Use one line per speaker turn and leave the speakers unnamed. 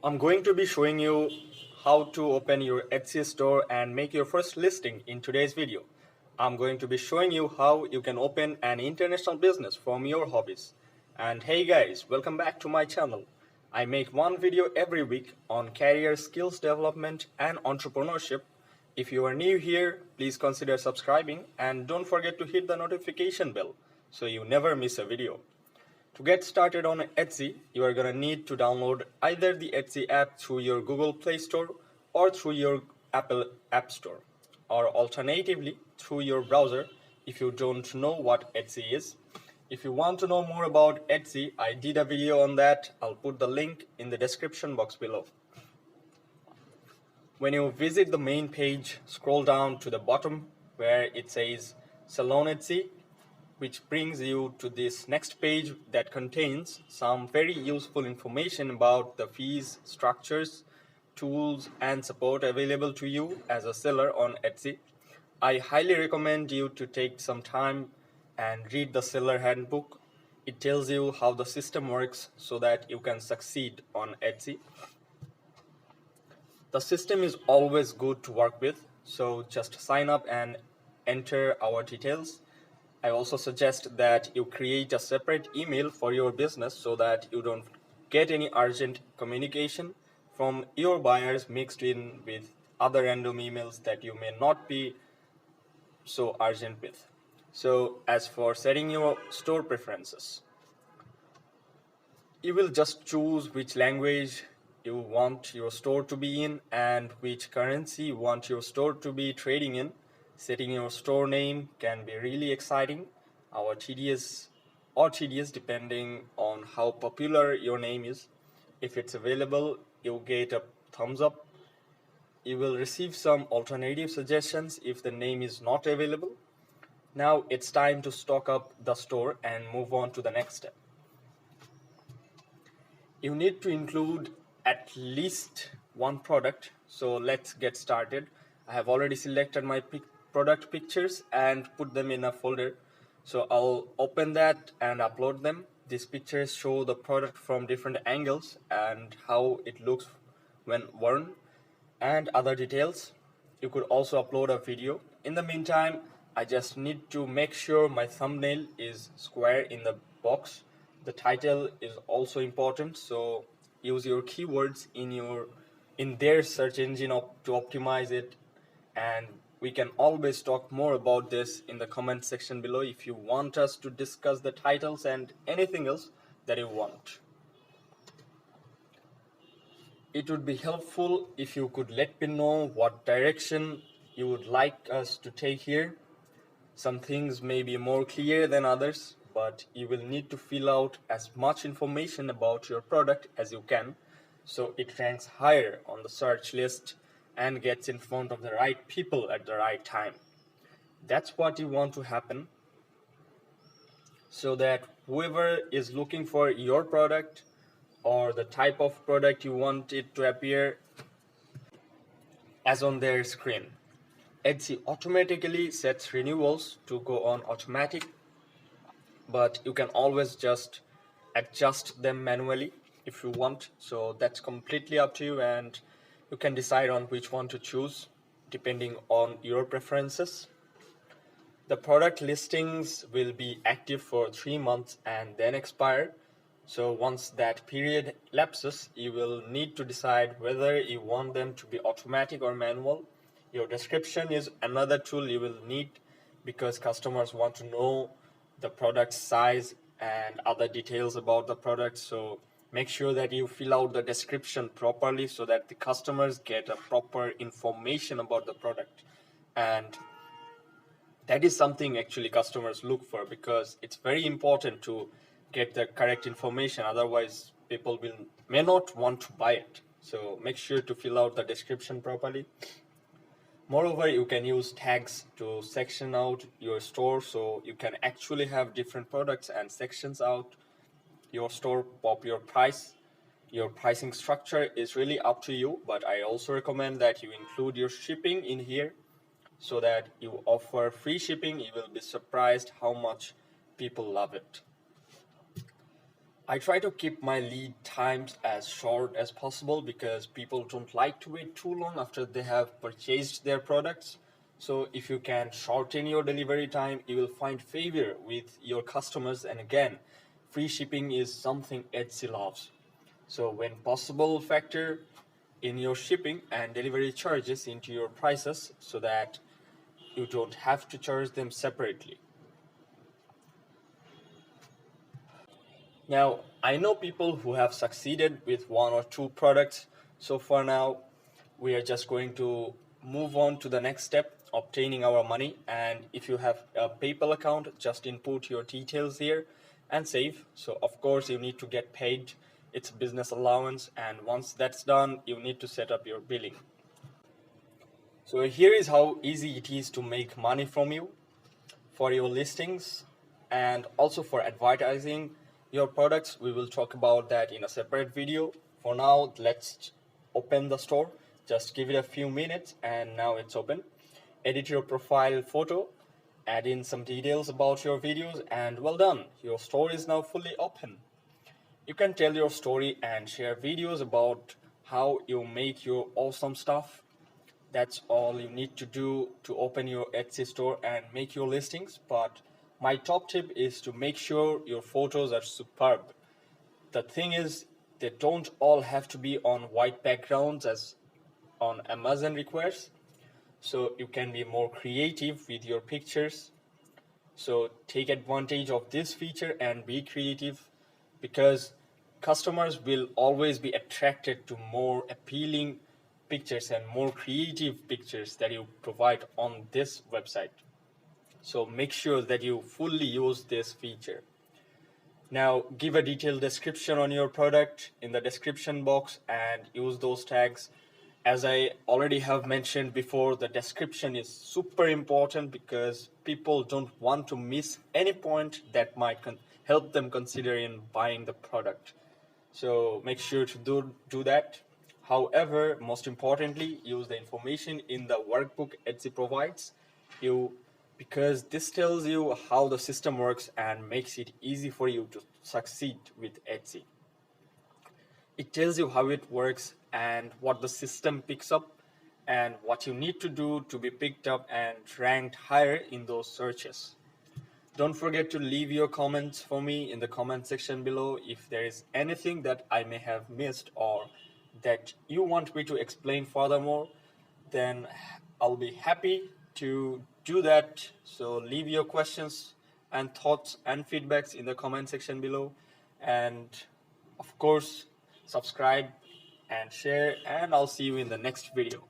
I'm going to be showing you how to open your Etsy store and make your first listing in today's video. I'm going to be showing you how you can open an international business from your hobbies. And hey guys, welcome back to my channel. I make one video every week on career skills development and entrepreneurship. If you are new here, please consider subscribing and don't forget to hit the notification bell so you never miss a video. To get started on Etsy, you are going to need to download either the Etsy app through your Google Play Store or through your Apple App Store, or alternatively through your browser if you don't know what Etsy is. If you want to know more about Etsy, I did a video on that. I'll put the link in the description box below. When you visit the main page, scroll down to the bottom where it says Salon Etsy, which brings you to this next page that contains some very useful information about the fees, structures, tools, and support available to you as a seller on Etsy. I highly recommend you to take some time and read the seller handbook. It tells you how the system works so that you can succeed on Etsy. The system is always good to work with, so just sign up and enter our details. I also suggest that you create a separate email for your business so that you don't get any urgent communication from your buyers mixed in with other random emails that you may not be so urgent with. So as for setting your store preferences, you will just choose which language you want your store to be in and which currency you want your store to be trading in. Setting your store name can be really exciting, tedious depending on how popular your name is. If it's available, you get a thumbs up. You will receive some alternative suggestions if the name is not available. Now it's time to stock up the store and move on to the next step. You need to include at least one product, so let's get started. I have already selected my product pictures and put them in a folder, so I'll open that and upload them. These pictures show the product from different angles and how it looks when worn and other details. You could also upload a video. In the meantime, I just need to make sure my thumbnail is square in the box. The title is also important, so use your keywords in their search engine to optimize it. And we can always talk more about this in the comment section below if you want us to discuss the titles and anything else that you want. It would be helpful if you could let me know what direction you would like us to take here. Some things may be more clear than others, but you will need to fill out as much information about your product as you can so it ranks higher on the search list and gets in front of the right people at the right time. That's what you want to happen, so that whoever is looking for your product or the type of product you want it to appear as on their screen. Etsy automatically sets renewals to go on automatic, but you can always just adjust them manually if you want. So that's completely up to you, and you can decide on which one to choose depending on your preferences. The product listings will be active for 3 months and then expire. So once that period lapses, you will need to decide whether you want them to be automatic or manual. Your description is another tool you will need because customers want to know the product size and other details about the product. So make sure that you fill out the description properly so that the customers get a proper information about the product. And that is something actually customers look for, because it's very important to get the correct information, otherwise people may not want to buy it. So make sure to fill out the description properly. Moreover, you can use tags to section out your store, so you can actually have different products and sections out your store. Pop your price. Your pricing structure is really up to you, but I also recommend that you include your shipping in here so that you offer free shipping. You will be surprised how much people love it. I try to keep my lead times as short as possible because people don't like to wait too long after they have purchased their products. So if you can shorten your delivery time, you will find favor with your customers. And again, free shipping is something Etsy loves. So when possible, factor in your shipping and delivery charges into your prices so that you don't have to charge them separately. Now, I know people who have succeeded with one or two products. So for now, we are just going to move on to the next step, obtaining our money. And if you have a PayPal account, just input your details here and save. So of course, you need to get paid. It's business allowance. And once that's done, you need to set up your billing. So here is how easy it is to make money from you for your listings and also for advertising your products. We will talk about that in a separate video. For now, let's open the store. Just give it a few minutes and now it's open. Edit your profile photo, add in some details about your videos, and well done. Your store is now fully open. You can tell your story and share videos about how you make your awesome stuff. That's all you need to do to open your Etsy store and make your listings. But my top tip is to make sure your photos are superb. The thing is, they don't all have to be on white backgrounds as on Amazon requires. So you can be more creative with your pictures. So take advantage of this feature and be creative because customers will always be attracted to more appealing pictures and more creative pictures that you provide on this website. So make sure that you fully use this feature. Now give a detailed description on your product in the description box and use those tags. As I already have mentioned before, the description is super important because people don't want to miss any point that might help them consider in buying the product. So make sure to do that. However, most importantly, use the information in the workbook Etsy provides you because this tells you how the system works and makes it easy for you to succeed with Etsy. It tells you how it works and what the system picks up and what you need to do to be picked up and ranked higher in those searches. Don't forget to leave your comments for me in the comment section below if there is anything that I may have missed or that you want me to explain furthermore, then I'll be happy to do that. So leave your questions and thoughts and feedbacks in the comment section below. And of course, subscribe and share, and I'll see you in the next video.